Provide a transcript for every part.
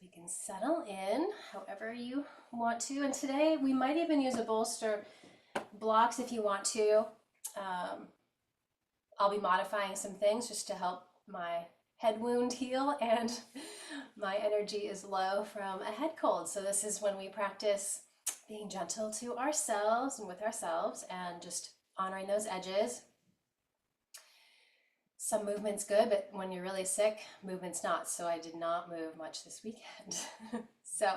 We can settle in however you want to. And today we might even use a bolster blocks if you want to. Um, I'll be modifying some things just to help my head wound heal, and my energy is low from a head cold. So this is when we practice being gentle to ourselves and with ourselves and just honoring those edges. Some movement's good, but when you're really sick, movement's not. So I did not move much this weekend. So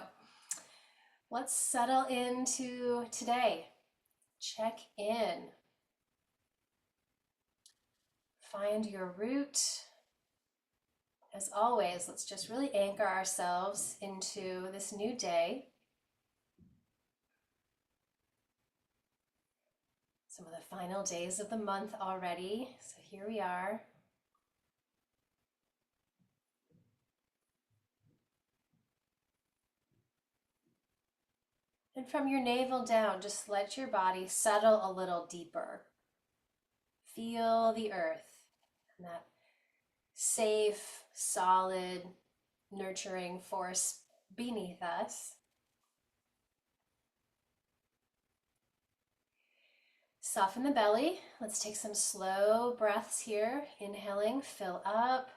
let's settle into today. Check in. Find your root. As always, let's just really anchor ourselves into this new day. Some of the final days of the month already. So here we are. And from your navel down, just let your body settle a little deeper. Feel the earth and that safe, solid, nurturing force beneath us. Soften the belly. Let's take some slow breaths here. Inhaling, fill up.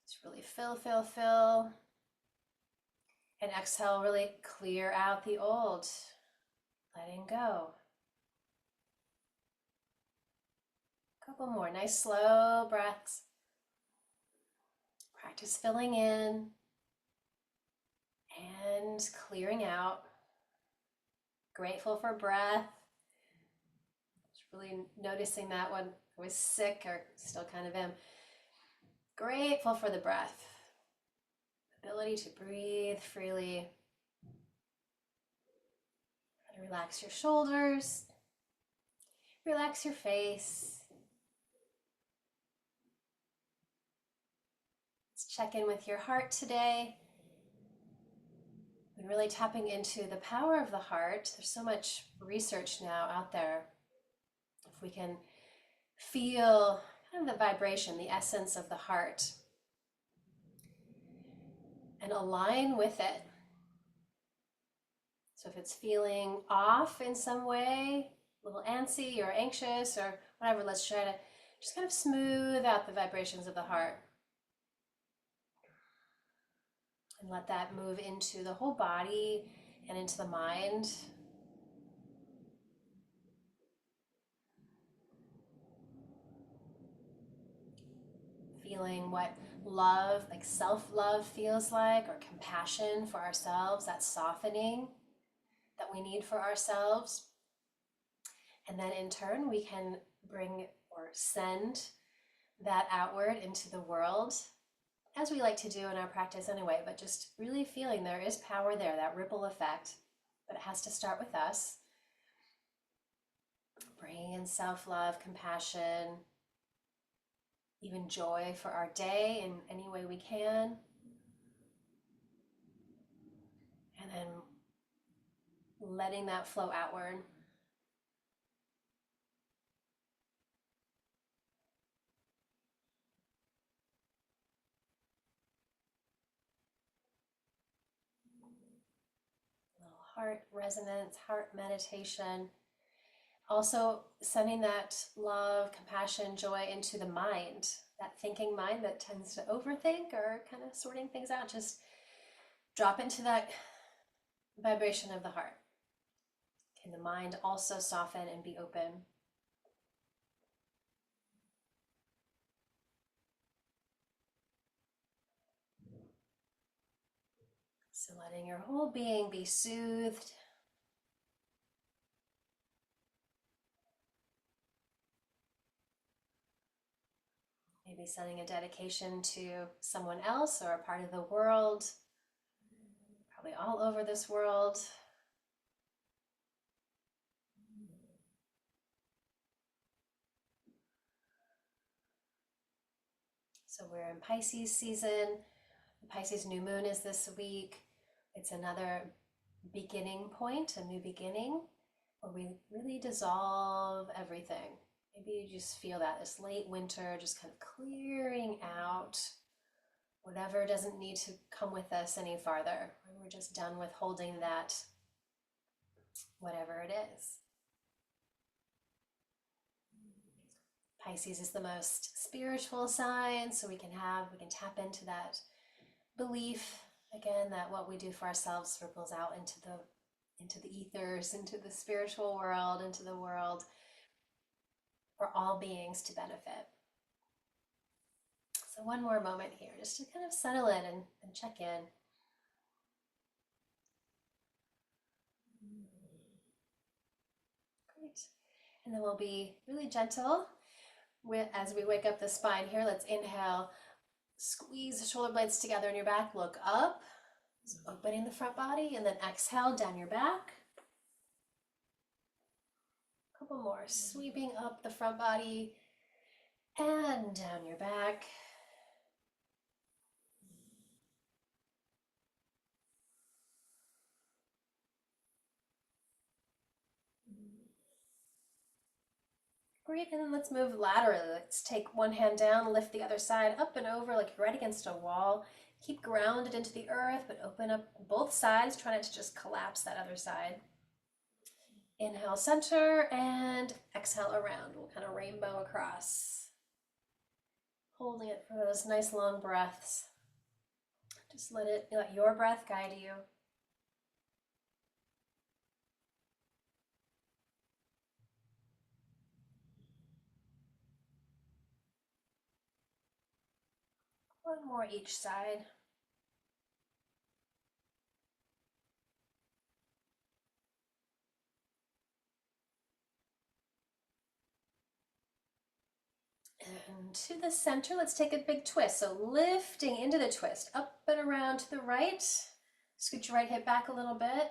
Just really fill, fill, fill. And exhale, really clear out the old, letting go. Couple more nice slow breaths. Practice filling in and clearing out. Grateful for breath. Just really noticing that when I was sick, or still kind of am. Grateful for the breath. Ability to breathe freely. And relax your shoulders. Relax your face. Let's check in with your heart today. And really tapping into the power of the heart. There's so much research now out there. If we can feel kind of the vibration, the essence of the heart, and align with it. So if it's feeling off in some way, a little antsy or anxious or whatever, let's try to just kind of smooth out the vibrations of the heart. And let that move into the whole body and into the mind. Feeling what love, like self-love feels like, or compassion for ourselves, that softening that we need for ourselves. And then in turn, we can bring or send that outward into the world, as we like to do in our practice anyway, but just really feeling there is power there, that ripple effect, but it has to start with us. Bringing in self-love, compassion, even joy for our day in any way we can. And then letting that flow outward. A little heart resonance, heart meditation. Also sending that love, compassion, joy into the mind, that thinking mind that tends to overthink or kind of sorting things out. Just drop into that vibration of the heart. Can the mind also soften and be open? So letting your whole being be soothed. Maybe sending a dedication to someone else or a part of the world, probably all over this world. So we're in Pisces season. The Pisces new moon is this week. It's another beginning point, a new beginning, where we really dissolve everything. Maybe you just feel that this late winter, just kind of clearing out whatever doesn't need to come with us any farther. We're just done with holding that, whatever it is. Pisces is the most spiritual sign, so we can tap into that belief again that what we do for ourselves ripples out into the ethers, into the spiritual world, into the world for all beings to benefit. So one more moment here just to kind of settle in and check in. Great. And then we'll be really gentle as we wake up the spine here. Let's inhale, squeeze the shoulder blades together in your back, look up, so opening the front body, and then exhale down your back. A couple more, sweeping up the front body and down your back. Great, and then let's move laterally. Let's take one hand down, lift the other side up and over like you're right against a wall. Keep grounded into the earth, but open up both sides. Try not to just collapse that other side. Inhale, center, and exhale around. We'll kind of rainbow across. Holding it for those nice long breaths. Just let your breath guide you. One more each side. And to the center, let's take a big twist. So lifting into the twist, up and around to the right. Scoot your right hip back a little bit.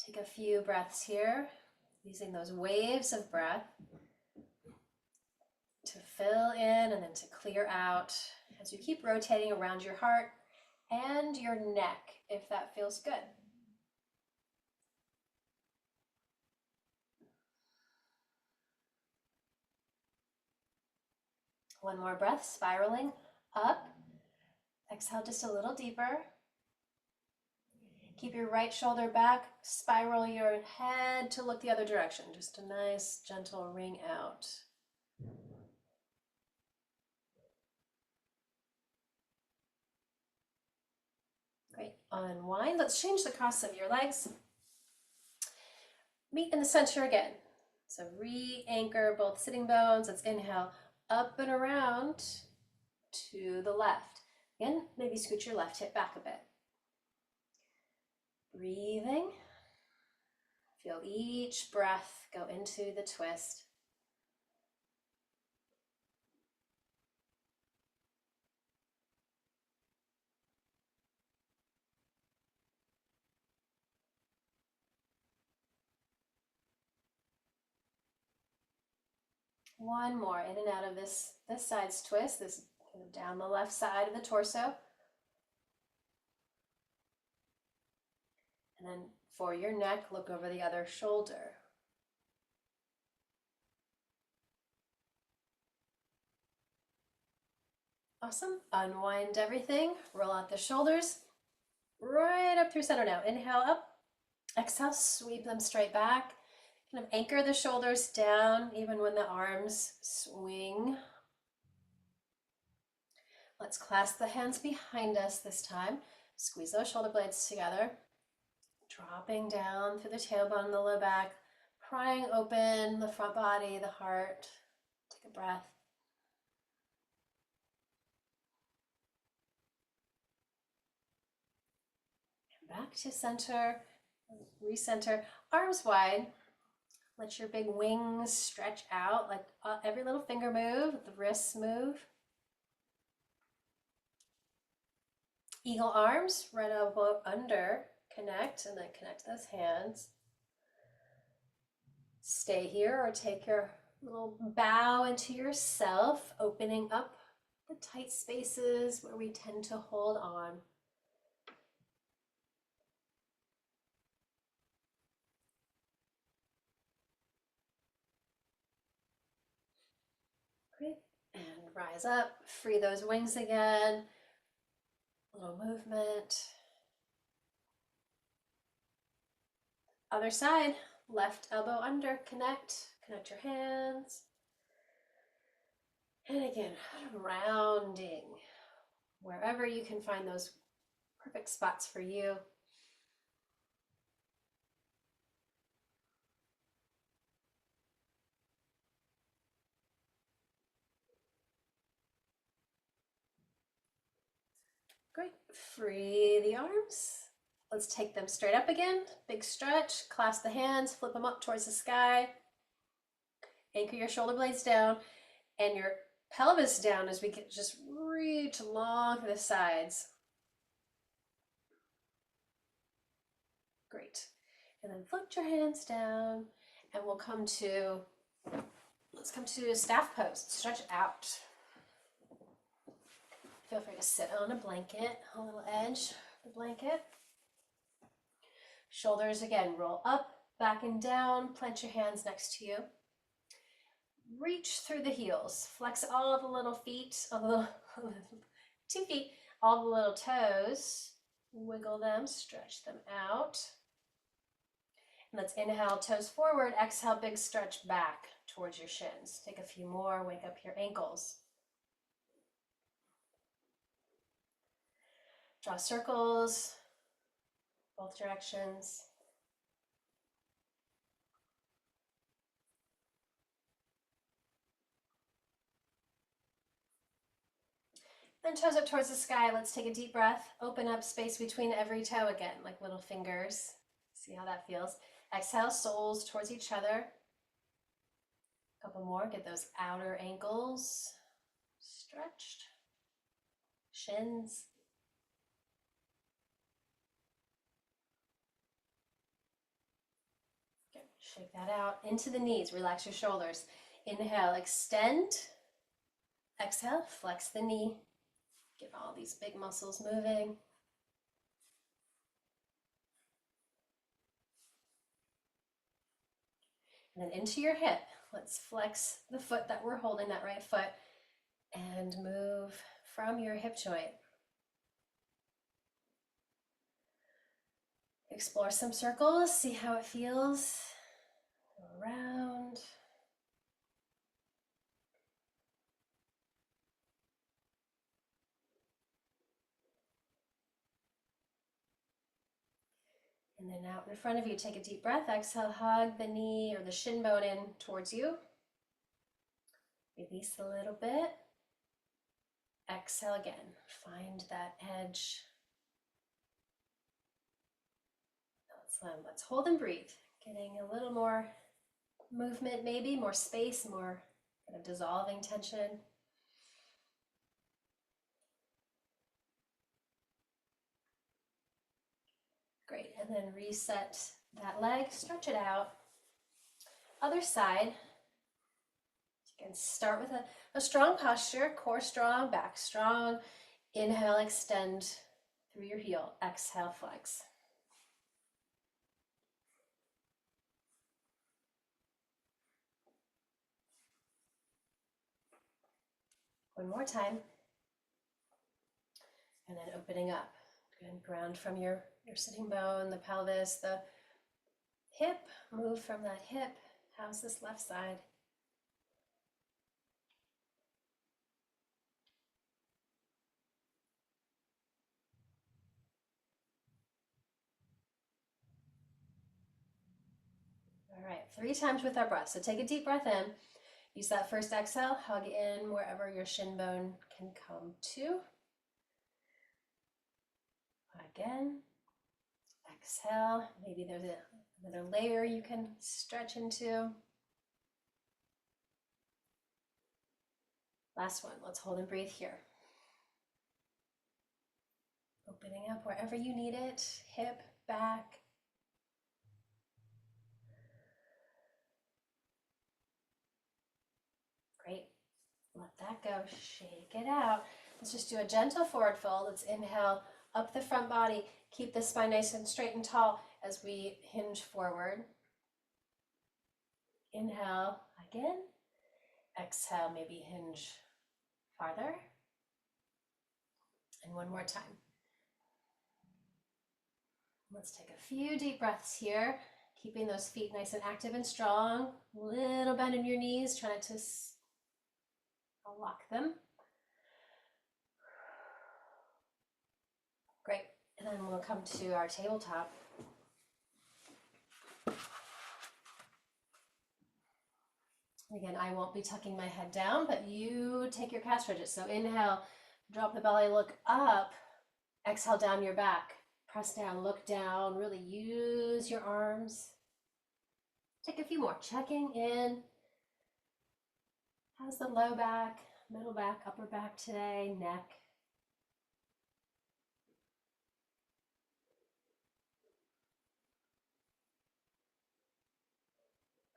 Take a few breaths here, using those waves of breath to fill in and then to clear out as you keep rotating around your heart and your neck, if that feels good. One more breath, spiraling up. Exhale just a little deeper. Keep your right shoulder back, spiral your head to look the other direction. Just a nice, gentle ring out. Great, unwind. Let's change the cross of your legs. Meet in the center again. So re-anchor both sitting bones. Let's inhale up and around to the left. Again, maybe scoot your left hip back a bit. Breathing. Feel each breath go into the twist. One more, in and out of this side's twist, this down the left side of the torso. And then for your neck, look over the other shoulder. Awesome. Unwind everything. Roll out the shoulders. Right up through center now. Inhale up. Exhale, sweep them straight back. Kind of anchor the shoulders down even when the arms swing. Let's clasp the hands behind us this time. Squeeze those shoulder blades together. Dropping down through the tailbone and the low back. Prying open the front body, the heart. Take a breath. And back to center. Recenter. Arms wide. Let your big wings stretch out. Let every little finger move. The wrists move. Eagle arms, right elbow under, connect, and then connect those hands. Stay here or take your little bow into yourself, opening up the tight spaces where we tend to hold on. Great, and rise up, free those wings again. A little movement. Other side, left elbow under, connect your hands. And again, rounding wherever you can find those perfect spots for you. Great, free the arms. Let's take them straight up again. Big stretch, clasp the hands, flip them up towards the sky. Anchor your shoulder blades down and your pelvis down as we can just reach along the sides. Great. And then flip your hands down and we'll come to, let's come to staff pose. Stretch out. Feel free to sit on a blanket, a little edge of the blanket. Shoulders again, roll up, back and down, plant your hands next to you. Reach through the heels, flex all the little feet, all the little 2 feet, all the little toes, wiggle them, stretch them out. And let's inhale, toes forward, exhale, big stretch back towards your shins. Take a few more, wake up your ankles. Draw circles, both directions. Then toes up towards the sky. Let's take a deep breath. Open up space between every toe again, like little fingers. See how that feels. Exhale, soles towards each other. A couple more. Get those outer ankles stretched. Shins. Good. Shake that out. Into the knees. Relax your shoulders. Inhale, extend. Exhale, flex the knee. Get all these big muscles moving. And then into your hip. Let's flex the foot that we're holding, that right foot, and move from your hip joint. Explore some circles, see how it feels. Go around. And then out in front of you, take a deep breath. Exhale, hug the knee or the shin bone in towards you. Release a little bit. Exhale again. Find that edge. Let's hold and breathe. Getting a little more movement, maybe more space, more kind of dissolving tension. Great, and then reset that leg, stretch it out. Other side. You can start with a strong posture, core strong, back strong. Inhale, extend through your heel. Exhale, flex. One more time. And then opening up. And ground from your sitting bone, the pelvis, the hip. Move from that hip. How's this left side? All right, 3 times with our breath. So take a deep breath in. Use that first exhale, hug in wherever your shin bone can come to. Again, exhale. Maybe there's another layer you can stretch into. Last one, let's hold and breathe here. Opening up wherever you need it, hip, back. Great, let that go, shake it out. Let's just do a gentle forward fold. Let's inhale up the front body. Keep the spine nice and straight and tall as we hinge forward. Inhale again. Exhale, maybe hinge farther. And one more time. Let's take a few deep breaths here, keeping those feet nice and active and strong. Little bend in your knees, try not to lock them. Great, and then we'll come to our tabletop. Again, I won't be tucking my head down, but you take your cat stretches. So inhale, drop the belly, look up. Exhale, down your back. Press down, look down. Really use your arms. Take a few more. Checking in. How's the low back, middle back, upper back today? Neck.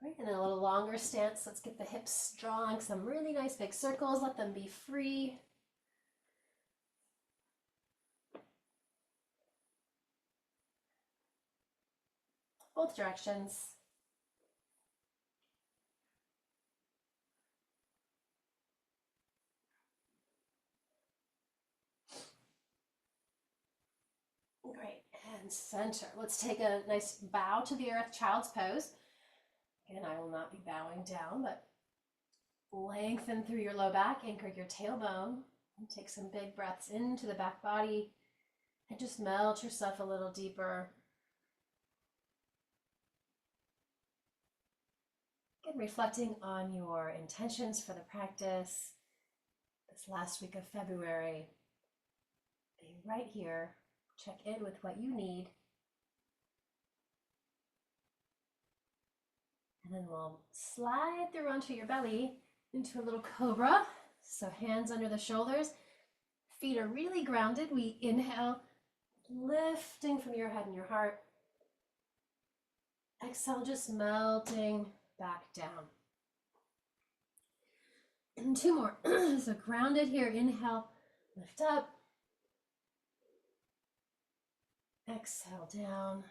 Great, and then a little longer stance. Let's get the hips drawing some really nice big circles. Let them be free. Both directions. Great, and center. Let's take a nice bow to the earth, child's pose. Again, I will not be bowing down, but lengthen through your low back, anchor your tailbone, and take some big breaths into the back body, and just melt yourself a little deeper. Again, reflecting on your intentions for the practice this last week of February. Be right here. Check in with what you need. And then we'll slide through onto your belly into a little cobra. So hands under the shoulders. Feet are really grounded. We inhale, lifting from your head and your heart. Exhale, just melting back down. And two more. So grounded here. Inhale, lift up. Exhale down.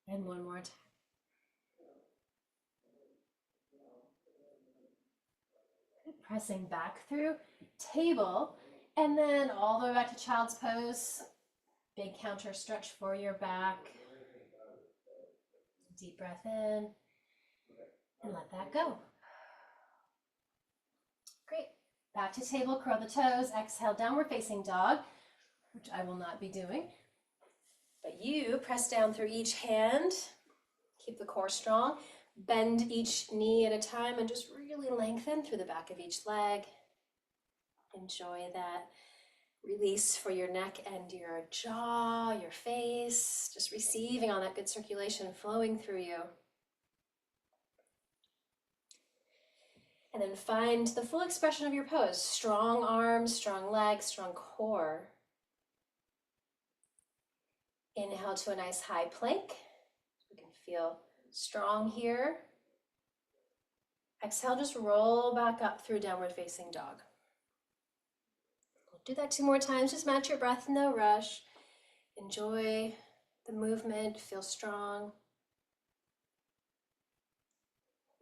And one more time. Good. Pressing back through table. And then all the way back to child's pose. Big counter stretch for your back. Deep breath in. And let that go. Great. Back to table, curl the toes. Exhale, downward facing dog, which I will not be doing. But you press down through each hand. Keep the core strong. Bend each knee at a time and just really lengthen through the back of each leg. Enjoy that release for your neck and your jaw, your face. Just receiving all that good circulation flowing through you. And then find the full expression of your pose. Strong arms, strong legs, strong core. Inhale to a nice high plank. You can feel strong here. Exhale, just roll back up through downward facing dog. We'll do that 2 more times. Just match your breath, no rush. Enjoy the movement, feel strong.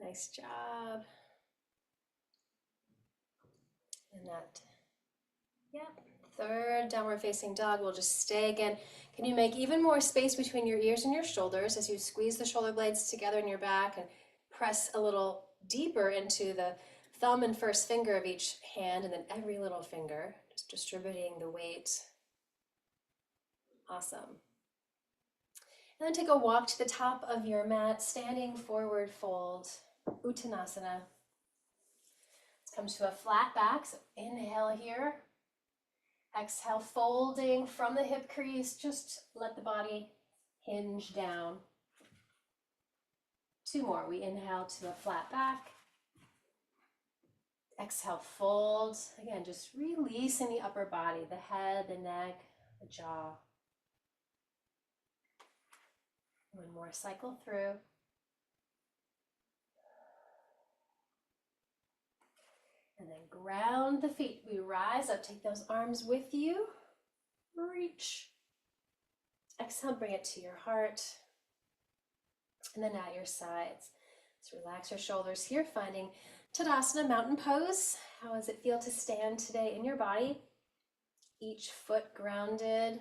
Nice job. And that, yep. Third downward facing dog. We'll just stay again. Can you make even more space between your ears and your shoulders as you squeeze the shoulder blades together in your back and press a little deeper into the thumb and first finger of each hand and then every little finger, just distributing the weight. Awesome. And then take a walk to the top of your mat, standing forward fold, Uttanasana. Come to a flat back, so inhale here. Exhale, folding from the hip crease, just let the body hinge down. 2 more, we inhale to a flat back. Exhale, fold. Again, just releasing the upper body, the head, the neck, the jaw. 1 more cycle through. And then ground the feet. We rise up, take those arms with you. Reach. Exhale, bring it to your heart. And then at your sides. So relax your shoulders here, finding Tadasana, mountain pose. How does it feel to stand today in your body? Each foot grounded,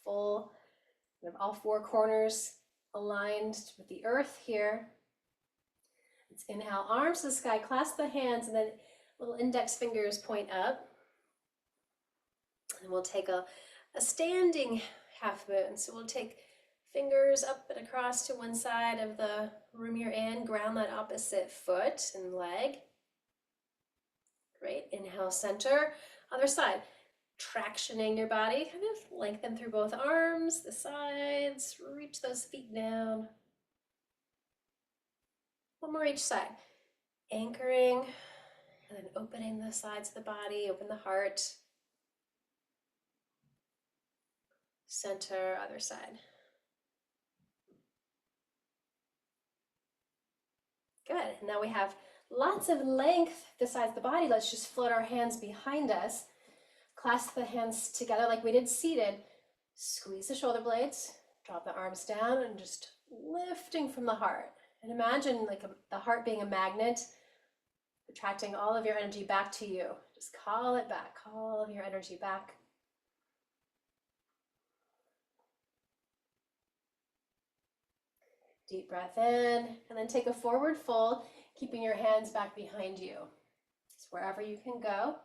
full, we have all four corners aligned with the earth here. Let's inhale, arms to the sky, clasp the hands, and then little index fingers point up. And we'll take a standing half moon. So we'll take fingers up and across to one side of the room you're in, ground that opposite foot and leg. Great, inhale, center, other side. Tractioning your body, kind of lengthen through both arms, the sides, reach those feet down. One more each side. Anchoring, and then opening the sides of the body, open the heart. Center, other side. Good, now we have lots of length this side of the body. Let's just float our hands behind us. Clasp the hands together like we did seated. Squeeze the shoulder blades, drop the arms down, and just lifting from the heart. And imagine like the heart being a magnet, attracting all of your energy back to you. Just call it back, call all of your energy back. Deep breath in, and then take a forward fold, keeping your hands back behind you. So wherever you can go.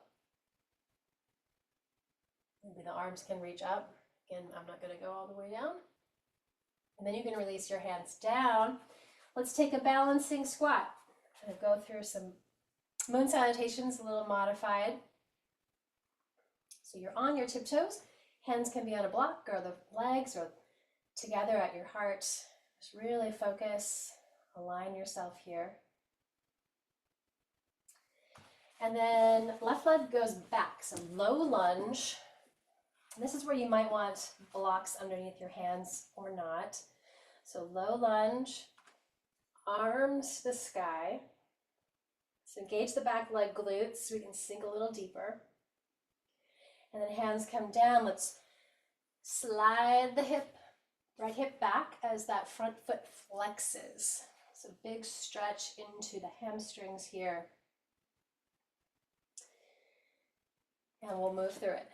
Maybe the arms can reach up. Again, I'm not going to go all the way down. And then you can release your hands down. Let's take a balancing squat. I'm going to go through some moon salutations, a little modified. So you're on your tiptoes. Hands can be on a block or the legs or together at your heart. Just really focus, align yourself here. And then left leg goes back, so low lunge. And this is where you might want blocks underneath your hands or not. So low lunge, arms to the sky. So engage the back leg glutes so we can sink a little deeper. And then hands come down. Let's slide the right hip back as that front foot flexes. So big stretch into the hamstrings here. And we'll move through it.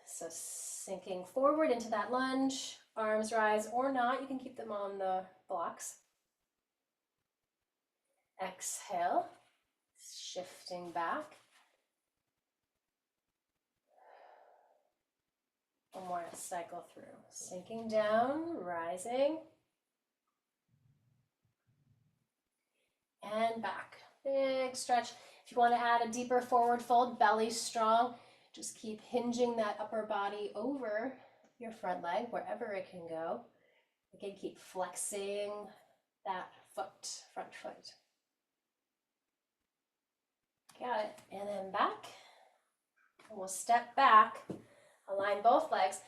So sinking forward into that lunge, arms rise or not, you can keep them on the blocks. Exhale, shifting back. One more cycle through. Sinking down, rising. And back. Big stretch. If you want to add a deeper forward fold, belly strong, just keep hinging that upper body over your front leg, wherever it can go. Again, keep flexing that foot, front foot. Got it. And then back. And we'll step back, align both legs.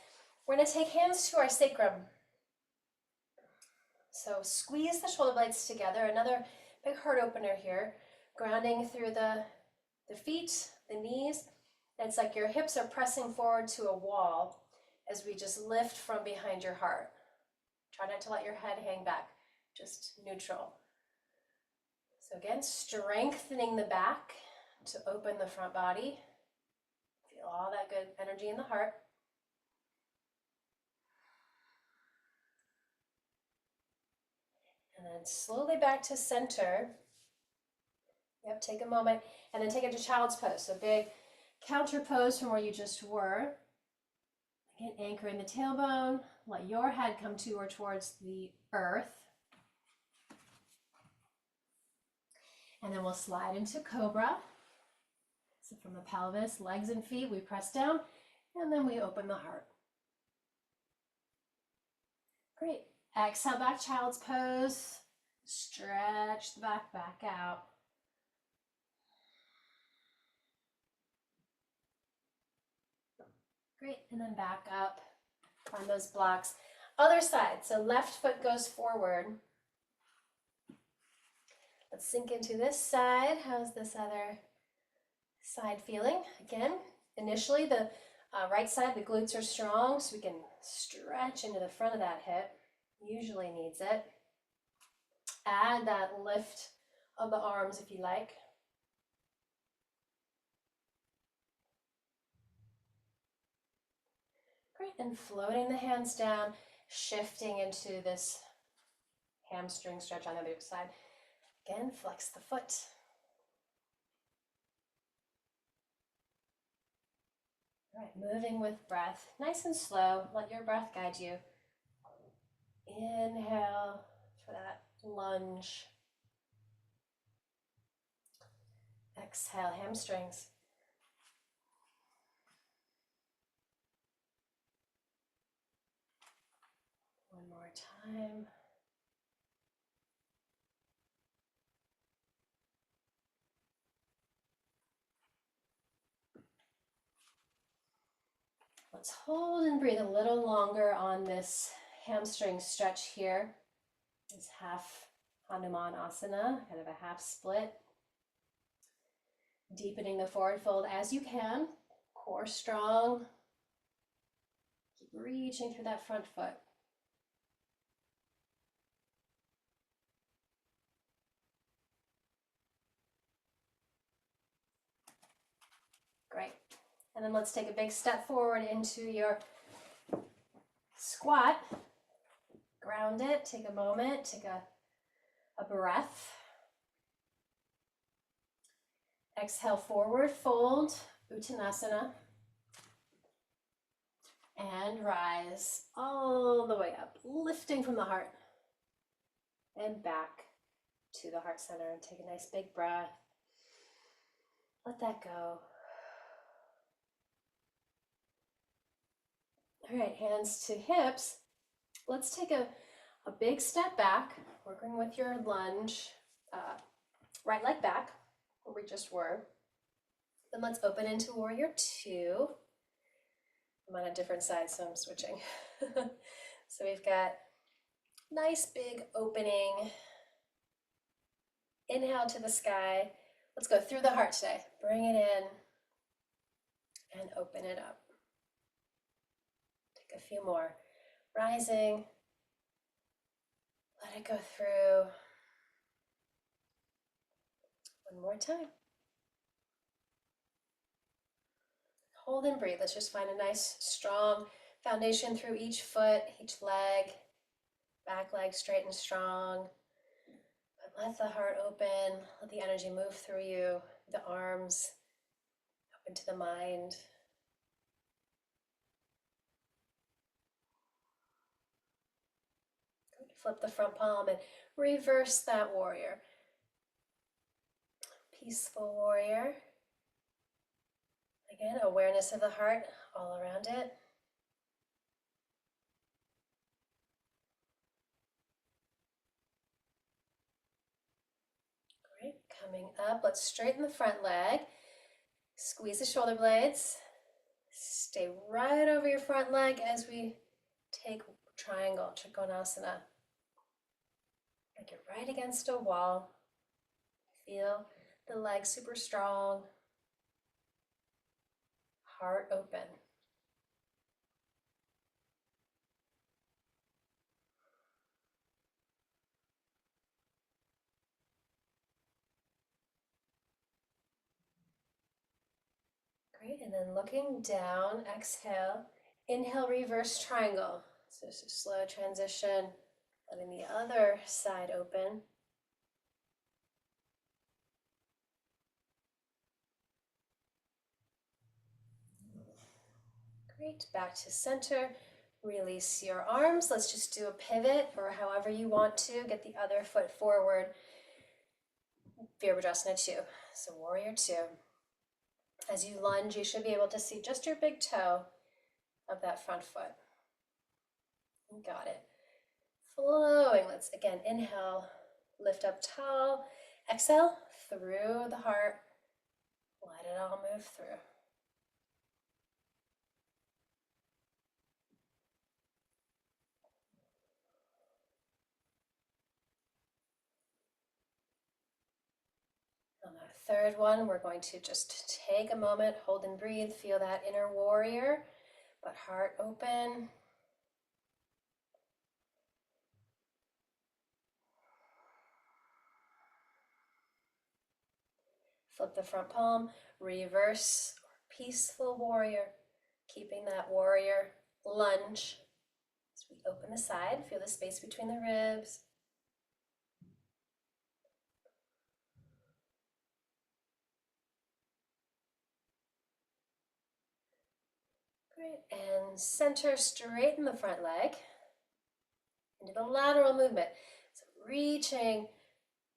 We're going to take hands to our sacrum. So squeeze the shoulder blades together. Another big heart opener here. Grounding through the feet, the knees. It's like your hips are pressing forward to a wall as we just lift from behind your heart. Try not to let your head hang back, just neutral. So again, strengthening the back to open the front body. Feel all that good energy in the heart. And then slowly back to center. Yep, take a moment and then take it to child's pose. So big counter pose from where you just were. Again, anchoring the tailbone. Let your head come to or towards the earth. And then we'll slide into cobra. So from the pelvis, legs and feet, we press down and then we open the heart. Great. Exhale, back child's pose. Stretch the back out. Great, and then back up on those blocks. Other side, so left foot goes forward. Let's sink into this side. How's this other side feeling? Again, initially the right side, the glutes are strong, so we can stretch into the front of that hip. Usually needs it. Add that lift of the arms if you like. Great, and floating the hands down, shifting into this hamstring stretch on the other side. Again, flex the foot. All right, moving with breath, nice and slow. Let your breath guide you. Inhale for that lunge. Exhale, hamstrings. One more time. Let's hold and breathe a little longer on this hamstring stretch here. It's half Hanuman Asana, kind of a half split. Deepening the forward fold as you can. Core strong. Keep reaching through that front foot. Great. And then let's take a big step forward into your squat. Ground it, take a moment, take a breath. Exhale, forward fold, Uttanasana. And rise all the way up, lifting from the heart. And back to the heart center. And take a nice big breath. Let that go. All right, hands to hips. Let's take a big step back, working with your lunge, right leg back, where we just were. Then let's open into warrior two. I'm on a different side, so I'm switching. So we've got nice big opening. Inhale to the sky. Let's go through the heart today. Bring it in and open it up. Take a few more. Rising. Let it go through. One more time. Hold and breathe. Let's just find a nice, strong foundation through each foot, each leg. Back leg straight and strong. But let the heart open. Let the energy move through you. The arms up into the mind. Good. Flip the front palm and reverse that warrior. Peaceful warrior. Again, awareness of the heart all around it. Great, coming up, let's straighten the front leg. Squeeze the shoulder blades. Stay right over your front leg as we take triangle, Trikonasana. Like you're right against a wall. Feel the leg super strong. Heart open. Great, and then looking down, exhale. Inhale, reverse triangle. So it's a slow transition, letting the other side open. Great, back to center. Release your arms. Let's just do a pivot or however you want to. Get the other foot forward. Virabhadrasana 2. So warrior 2. As you lunge, you should be able to see just your big toe of that front foot. You got it. Flowing. Let's again inhale, lift up tall. Exhale through the heart. Let it all move through. On that third one, we're going to just take a moment, hold and breathe, feel that inner warrior, but heart open. Flip the front palm, reverse, peaceful warrior, keeping that warrior lunge. As we open the side, feel the space between the ribs. Great, and center, straighten the front leg into the lateral movement. So reaching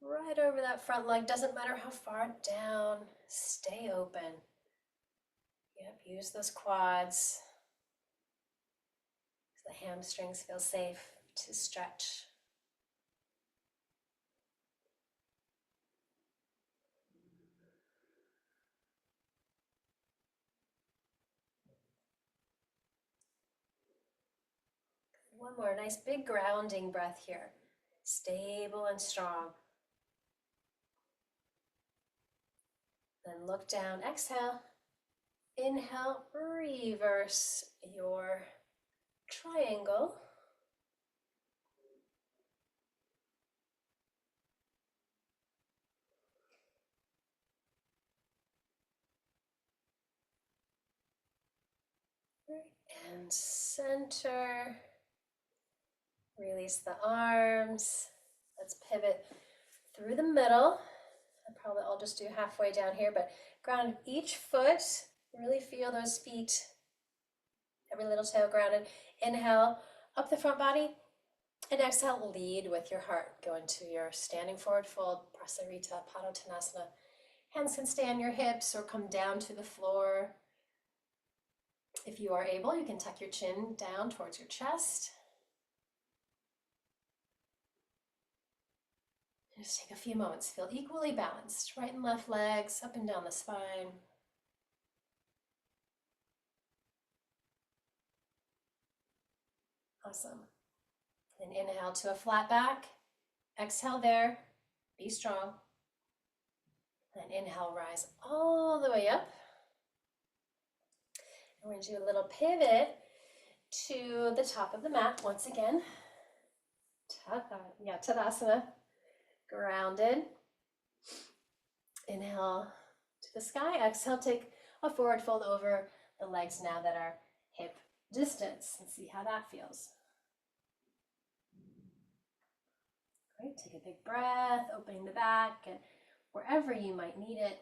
right over that front leg, doesn't matter how far down, stay open. Yep, use those quads. So the hamstrings feel safe to stretch. One more, nice big grounding breath here. Stable and strong. Then look down, exhale. Inhale, reverse your triangle. And center. Release the arms. Let's pivot through the middle. I'll just do halfway down here, but ground each foot. Really feel those feet. Every little toe grounded. Inhale, up the front body. And exhale, lead with your heart. Go into your standing forward fold, Prasarita, Padottanasana. Hands can stay on your hips or come down to the floor. If you are able, you can tuck your chin down towards your chest. Just take a few moments. Feel equally balanced. Right and left legs, up and down the spine. Awesome. And inhale to a flat back. Exhale there. Be strong. And inhale, rise all the way up. And we're going to do a little pivot to the top of the mat once again. Tadasana. Grounded. Inhale to the sky. Exhale, take a forward fold over the legs now that are hip distance and see how that feels. Great, take a big breath, opening the back and wherever you might need it.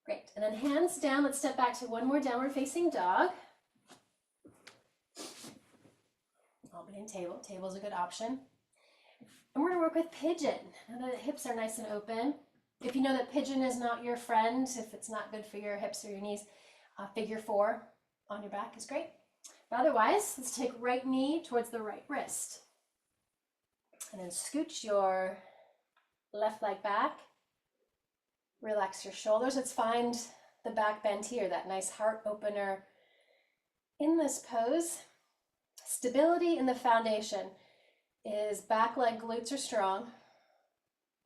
Great, and then hands down, let's step back to one more downward facing dog. Opening table, table's a good option. And we're gonna work with pigeon. Now the hips are nice and open. If you know that pigeon is not your friend, if it's not good for your hips or your knees, figure 4 on your back is great. But otherwise, let's take right knee towards the right wrist. And then scooch your left leg back. Relax your shoulders. Let's find the back bend here, that nice heart opener in this pose. Stability in the foundation is back leg glutes are strong.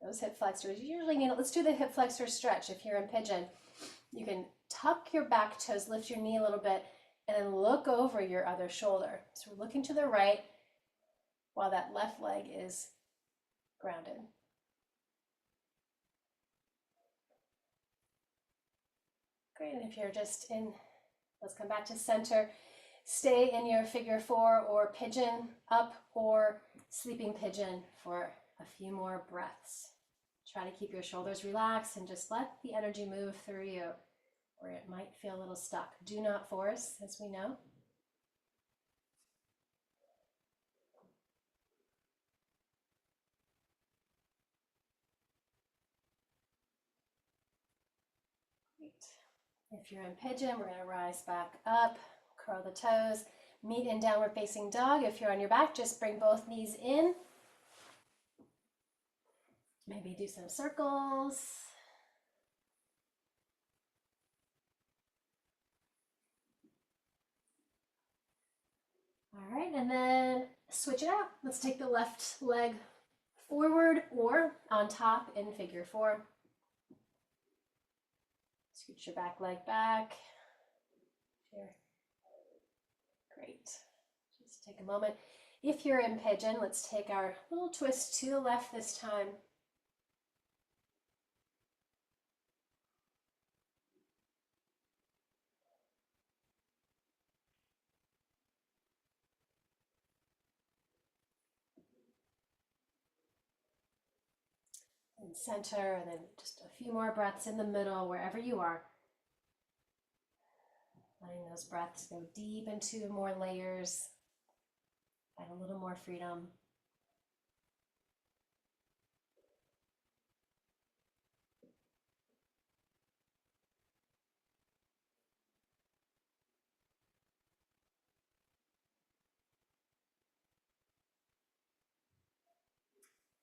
Those hip flexors, usually, let's do the hip flexor stretch. If you're in pigeon, you can tuck your back toes, lift your knee a little bit, and then look over your other shoulder. So we're looking to the right while that left leg is grounded. Great, and if you're just in, let's come back to center. Stay in your figure 4 or pigeon up or sleeping pigeon for a few more breaths. Try to keep your shoulders relaxed and just let the energy move through you, or it might feel a little stuck. Do not force, as we know. Great. If you're in pigeon, we're going to rise back up, curl the toes, meet in downward facing dog. If you're on your back, just bring both knees in. Maybe do some circles. All right, and then switch it out. Let's take the left leg forward or on top in figure 4. Scoot your back leg back. Here. Great. Just take a moment. If you're in pigeon, let's take our little twist to the left this time. and center, and then just a few more breaths in the middle, wherever you are. Letting those breaths go deep into more layers, add a little more freedom.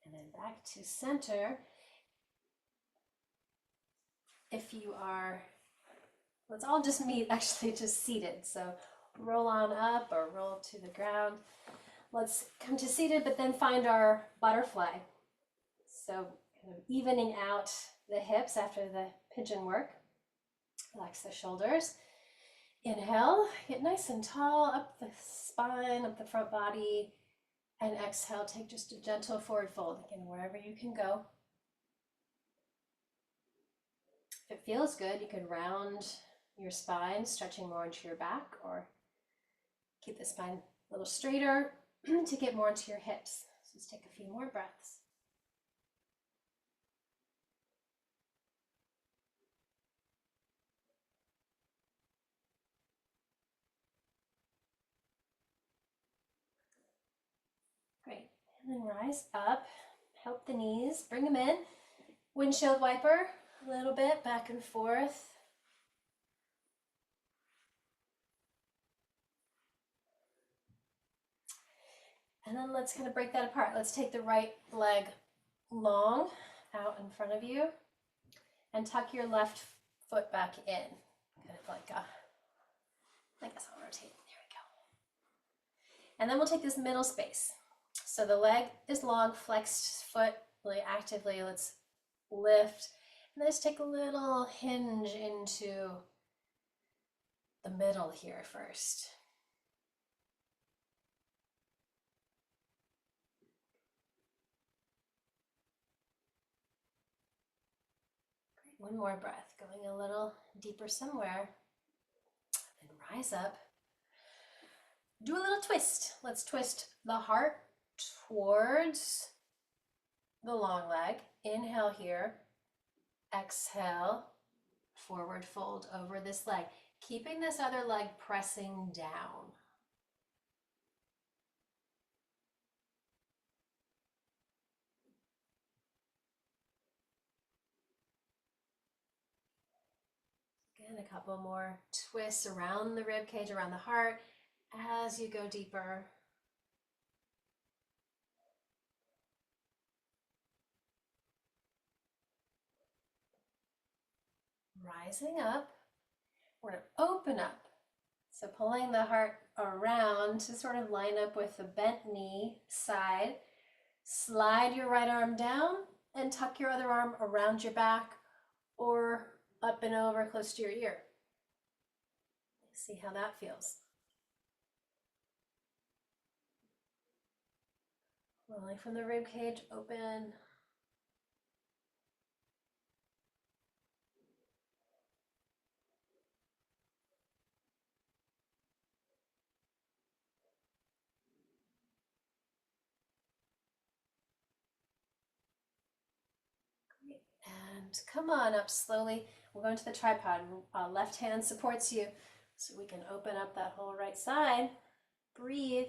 And then back to center. If you are, let's all just meet actually just seated. So roll on up or roll to the ground. Let's come to seated, but then find our butterfly. So kind of evening out the hips after the pigeon work. Relax the shoulders. Inhale, get nice and tall, up the spine, up the front body. And exhale, take just a gentle forward fold. Again, wherever you can go. If it feels good, you could round your spine, stretching more into your back, or keep the spine a little straighter to get more into your hips. So let's take a few more breaths. Great. And then rise up, help the knees, bring them in. Windshield wiper a little bit back and forth. And then let's kind of break that apart. Let's take the right leg long out in front of you and tuck your left foot back in. Kind of like a, I guess I'll rotate. There we go. And then we'll take this middle space. So the leg is long, flexed foot really actively. Let's lift. And let's take a little hinge into the middle here first. Great. One more breath, going a little deeper somewhere. And rise up. Do a little twist. Let's twist the heart towards the long leg. Inhale here. Exhale. Forward fold over this leg. Keeping this other leg pressing down. Again, a couple more twists around the rib cage, around the heart as you go deeper. Rising up, we're going to open up. So pulling the heart around to sort of line up with the bent knee side. Slide your right arm down and tuck your other arm around your back or up and over close to your ear. See how that feels. Rolling from the rib cage, open. Great. And come on up slowly. We'll go into the tripod. Left hand supports you so we can open up that whole right side. Breathe.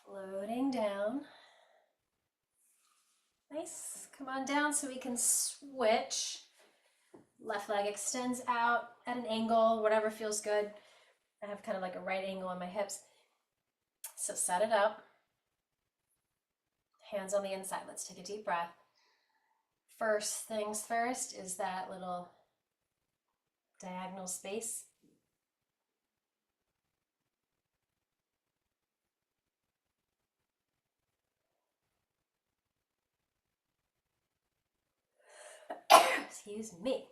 Floating down. Nice. Come on down so we can switch. Left leg extends out at an angle, whatever feels good. I have kind of like a right angle on my hips. So set it up. Hands on the inside. Let's take a deep breath. First things first is that little diagonal space. Excuse me.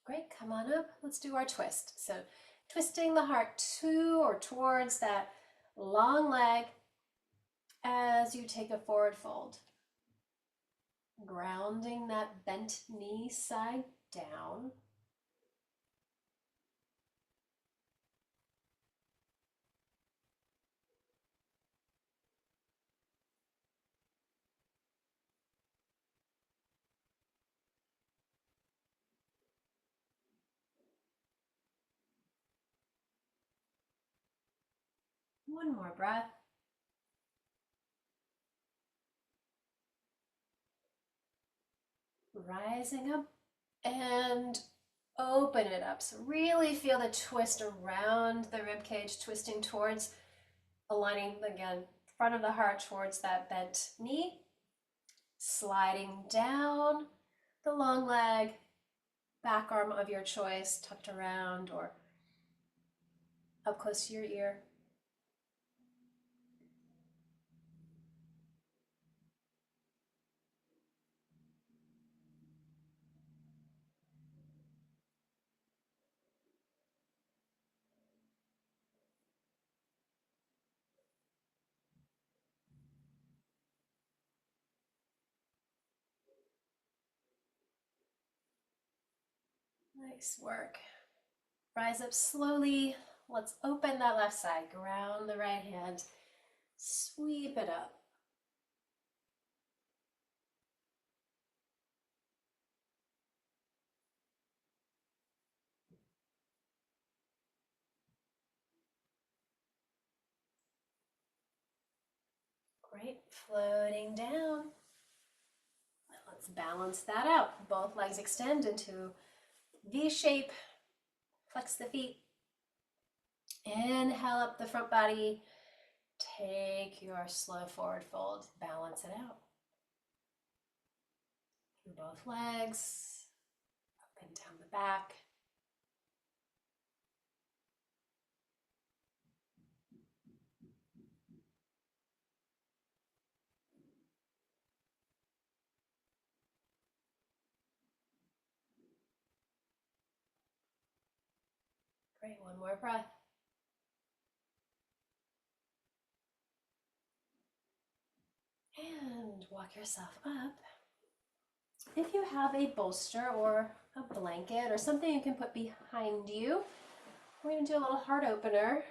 Great, come on up. Let's do our twist. So twisting the heart to or towards that long leg as you take a forward fold. Grounding that bent knee side down. One more breath. Rising up and open it up. So really feel the twist around the rib cage, twisting towards, aligning again, front of the heart towards that bent knee, sliding down the long leg, back arm of your choice, tucked around or up close to your ear. Nice work. Rise up slowly. Let's open that left side. Ground the right hand. Sweep it up. Great. Floating down. Let's balance that out. Both legs extend into V shape. Flex the feet. Inhale up the front body. Take your slow forward fold. Balance it out. Through both legs. Up and down the back. Great. One more breath. And walk yourself up. If you have a bolster or a blanket or something you can put behind you, we're going to do a little heart opener.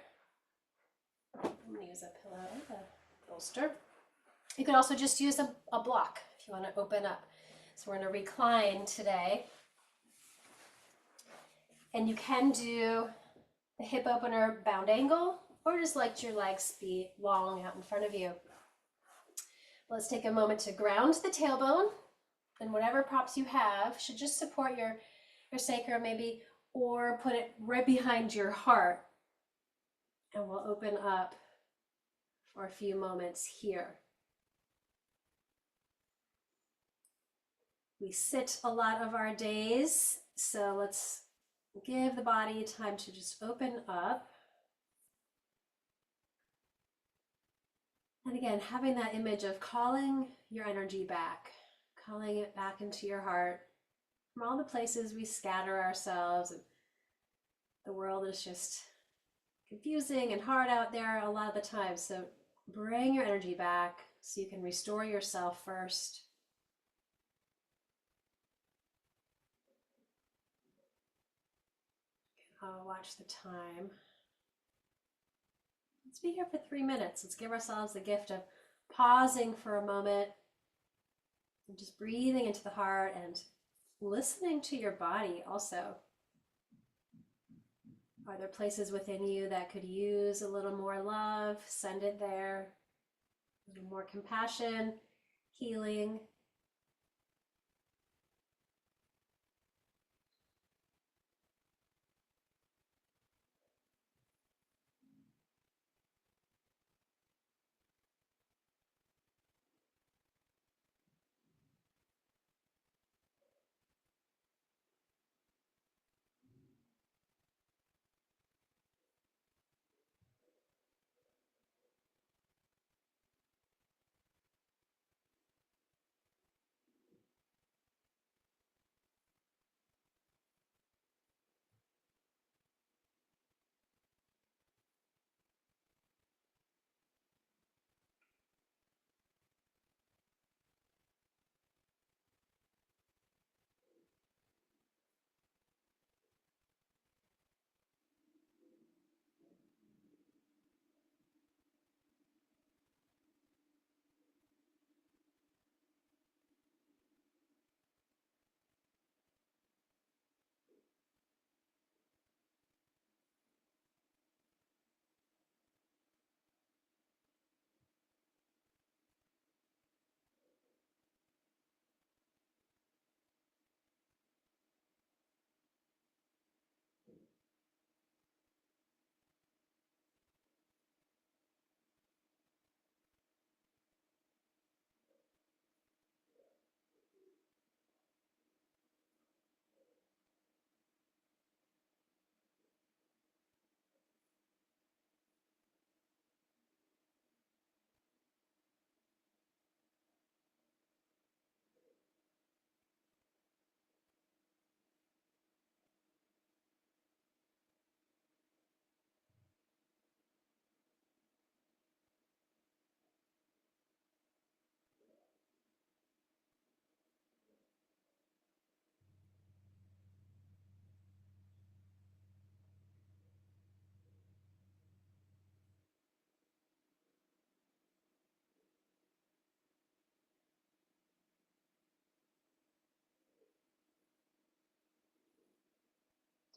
I'm going to use a pillow, a bolster. You could also just use a block if you want to open up. So we're going to recline today. And you can do the hip opener bound angle or just let your legs be long out in front of you. Let's take a moment to ground the tailbone, and whatever props you have should just support your sacrum maybe, or put it right behind your heart. And we'll open up for a few moments here. We sit a lot of our days, so let's give the body time to just open up. And again, having that image of calling your energy back, calling it back into your heart from all the places we scatter ourselves. And the world is just confusing and hard out there a lot of the time. So bring your energy back so you can restore yourself first. I'll watch the time. Let's be here for 3 minutes. Let's give ourselves the gift of pausing for a moment and just breathing into the heart and listening to your body also. Are there places within you that could use a little more love? Send it there. A little more compassion, healing.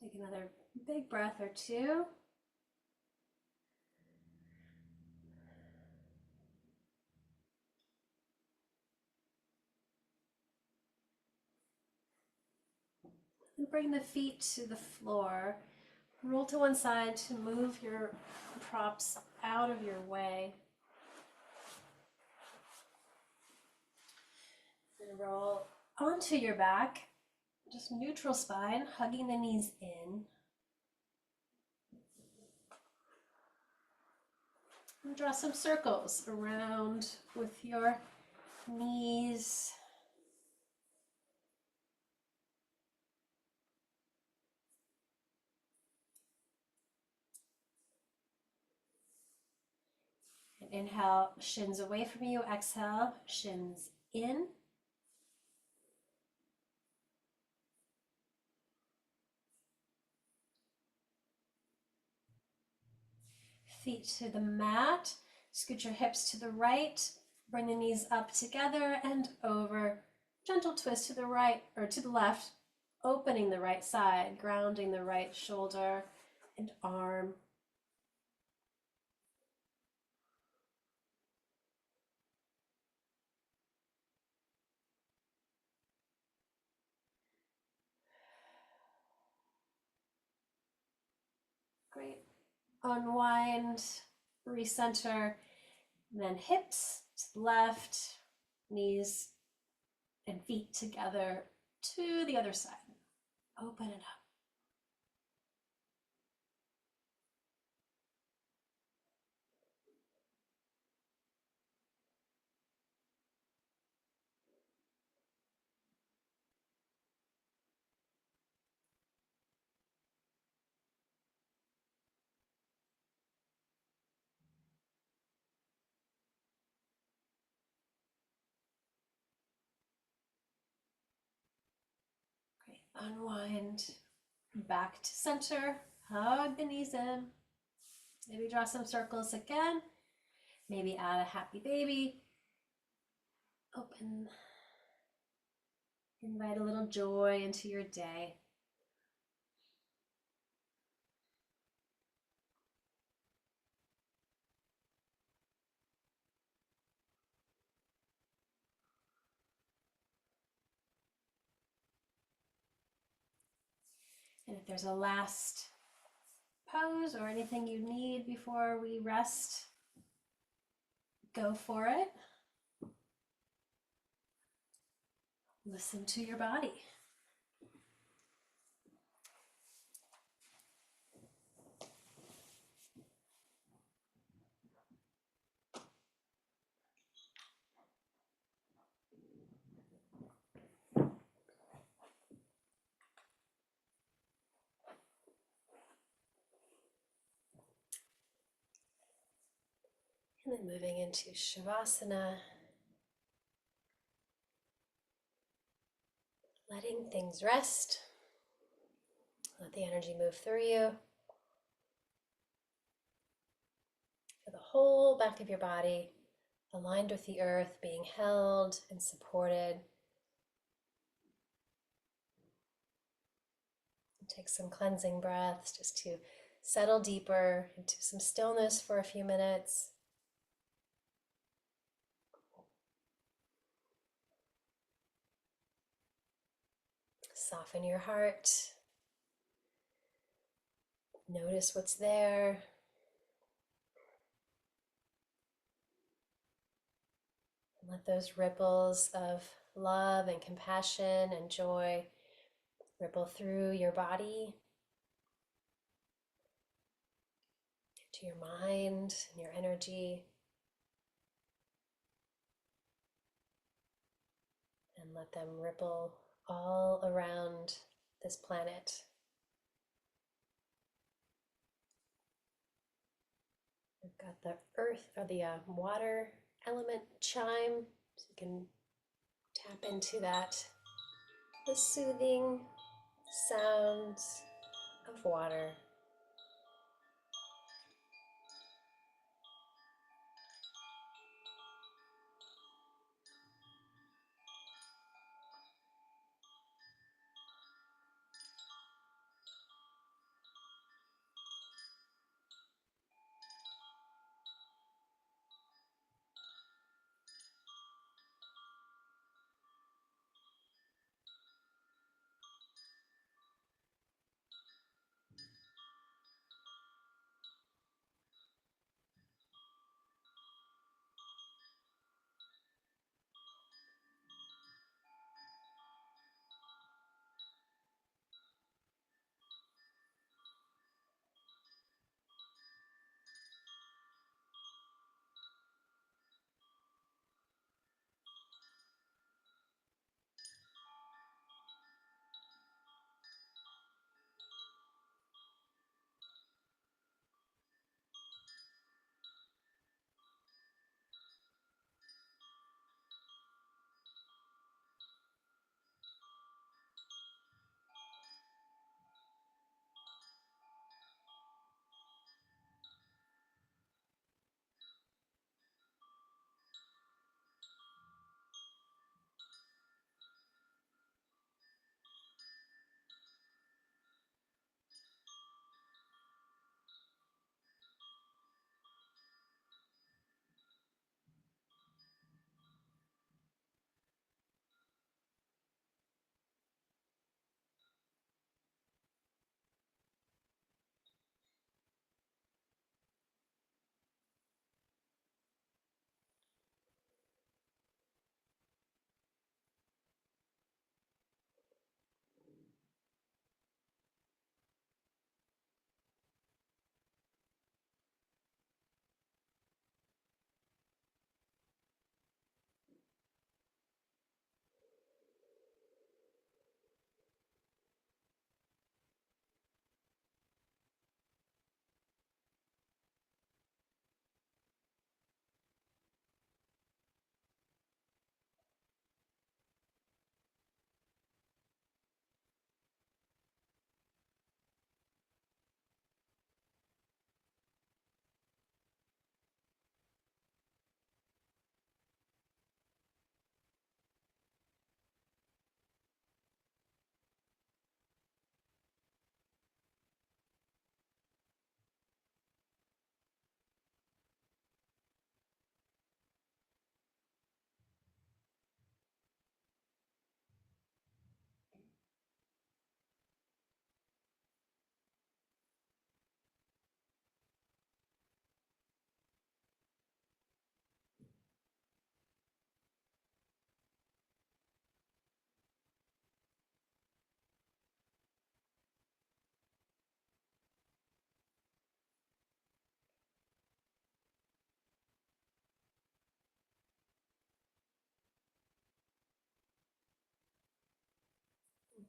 Take another big breath or two. And bring the feet to the floor. Roll to one side to move your props out of your way. And roll onto your back. Just neutral spine, hugging the knees in. And draw some circles around with your knees. And inhale, shins away from you. Exhale, shins in. Feet to the mat. Scoot your hips to the right. Bring the knees up together and over. Gentle twist to the right or to the left, opening the right side, grounding the right shoulder and arm. Great. Unwind, recenter, and then hips to the left, knees and feet together to the other side. Open it up. Great. Unwind, back to center, hug the knees in. Maybe draw some circles again. Maybe add a happy baby. Open. Invite a little joy into your day. And if there's a last pose or anything you need before we rest, go for it. Listen to your body. And then moving into Shavasana, letting things rest. Let the energy move through you. For the whole back of your body, aligned with the earth, being held and supported. Take some cleansing breaths just to settle deeper into some stillness for a few minutes. Soften your heart. Notice what's there. And let those ripples of love and compassion and joy ripple through your body, to your mind and your energy. And let them ripple all around this planet. We've got the earth or the water element chime, so you can tap into that, the soothing sounds of water.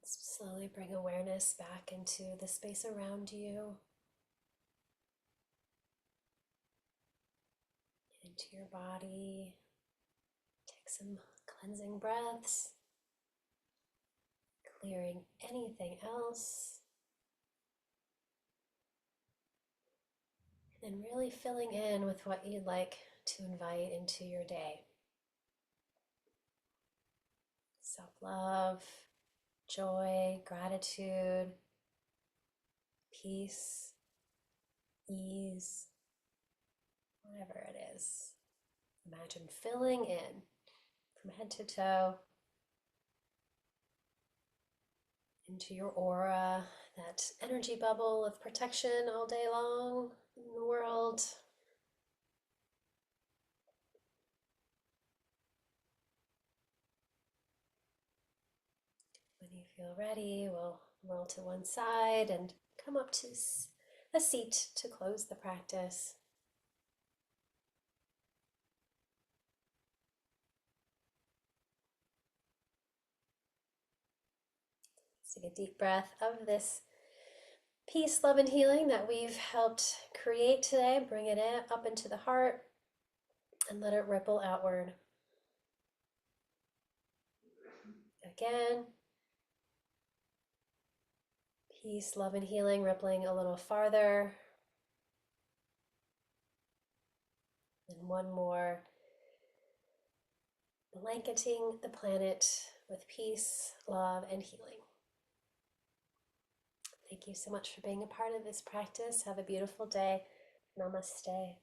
Slowly bring awareness back into the space around you, into your body. Take some cleansing breaths, clearing anything else, and really filling in with what you'd like to invite into your day. Self-love, joy, gratitude, peace, ease, whatever it is. Imagine filling in from head to toe into your aura, that energy bubble of protection all day long in the world. When you feel ready, we'll roll to one side and come up to a seat to close the practice. Let's take a deep breath of this peace, love, and healing that we've helped create today. Bring it in up into the heart and let it ripple outward. Again, peace, love, and healing rippling a little farther. And one more, blanketing the planet with peace, love, and healing. Thank you so much for being a part of this practice. Have a beautiful day. Namaste.